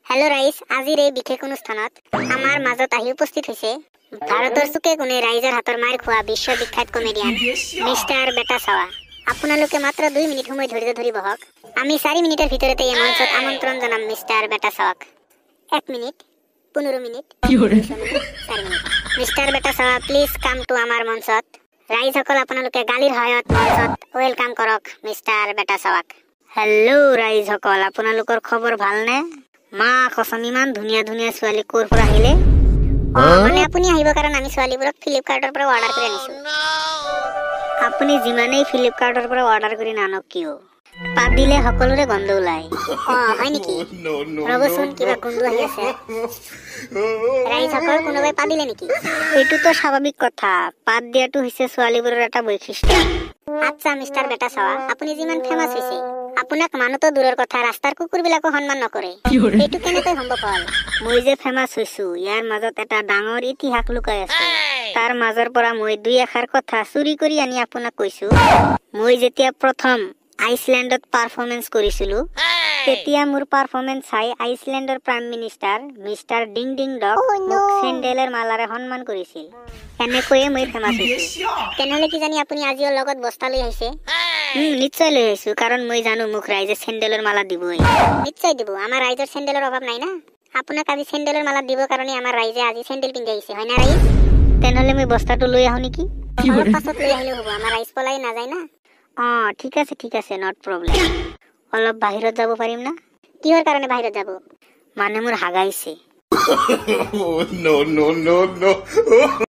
Hello rise আজিৰ এই বিশেষ অনুষ্ঠানত আমাৰ মাজত আহি উপস্থিত হৈছে ভাৰতৰ চুকে কোণে ৰাইজৰ হাতৰ মাৰ খোৱা বিশ্ববিখ্যাত কমেডিয়ান মিস্টাৰ বেটা চাৱা। আপোনালোকে মাত্ৰ 2 মিনিট সময় ধৈৰ্য ধৰি বহক। আমি 4 মিনিটৰ ভিতৰতে এই মঞ্চত আমন্ত্ৰণ জনাম মিস্টাৰ বেটা চাৱাক। 1 মিনিট 15 মিনিট 4 মিনিট মিস্টাৰ বেটা চাৱা প্লিজ কাম টু আমাৰ মঞ্চত। ৰাইজ সকল আপোনালোকে গালিৰ সহায়ত মঞ্চত ওয়েলকাম কৰক মিস্টাৰ বেটা চাৱাক। হেল্লো ৰাইজ সকল, আপোনালোকৰ খবৰ ভালনে? মা কসম ইমান ধুনিয়া ধুনিয়া ছোৱালী কোৰ পৰা আহিলে। মানে আপুনি আহিব কাৰণ আমি ছোৱালীবোৰক ফ্লিপকাৰ্টৰ পৰা অৰ্ডাৰ কৰি আনিছো। আপুনি যিমানেই ফ্লিপকাৰ্টৰ পৰা অৰ্ডাৰ কৰি নানক কিয় পাত দিলে সকলোৰে গন্ধ ওলায়। হয় নেকি? ৰবচোন কিবা গন্ধ আহি আছে। ৰাইজ সকল কোনোবাই পাত দিলে নেকি? এইটোতো স্বাভাৱিক কথা, পাত দিয়াটো হৈছে ছোৱালীবোৰৰ এটা বৈশিষ্ট্য। আচ্ছা মিস্টাৰ বেটা চাৱা, আপুনি যিমান ফেমাস হৈছে আপোনাক মানুহতো দূৰৰ কথা ৰাস্তাৰ কুকুৰবিলাকো সন্মান নকৰে। এইটো কেনেকৈ সম্ভৱ হ'ল? মই যে ফেমাস হৈছো ইয়াৰ মাজত এটা ডাঙৰ ইতিহাস লুকাই আছে। তাৰ মাজৰ পৰা মই 2 আখাৰ কথা চুৰি কৰি আনি আপোনাক কৈছো। মই যেতিয়া প্ৰথম আইসল্যান্ডত পাৰফৰমেন্স কৰিছিলো তেতিয়া মোৰ পাৰফৰমেন্স চাই আইসল্যান্ডৰ প্ৰাইম মিনিষ্টাৰ মিস্টাৰ ডিং ডিং ডক মোক চেন্ডেলৰ মালাৰে সন্মান কৰিছিল। এনেকৈয়ে মই ফেমাস হৈছো। তেনেহলে কি জানি আপুনি আজিও লগত বস্তা লৈ আহিছে? নিশ্চয় লৈ আহিছো, কাৰণ মই জানো মোক ৰাইজে চেন্ডেলৰ মালা দিবই। নিশ্চয় দিব, আমাৰ ৰাইজৰ চেন্ডেলৰ অভাৱ নাই না। আপোনাক আজি চেন্ডেলৰ মালা দিব কাৰণে আমাৰ ৰাইজে আজি চেন্ডেল পিন্ধি আহিছে, হয় না ৰাইজ? তেনেহলে মই বস্তাটো লৈ আহো নেকি? অলপ পাছত লৈ আহিলে হ'ব, আমাৰ ৰাইজ পলাই নাযায় না। ঠিক আছে নট প্ৰব্লেম। অলপ বাহিৰত যাব পাৰিম না? কিহৰ কাৰণে বাহিৰত যাব? মানে মোৰ হাগাইছে।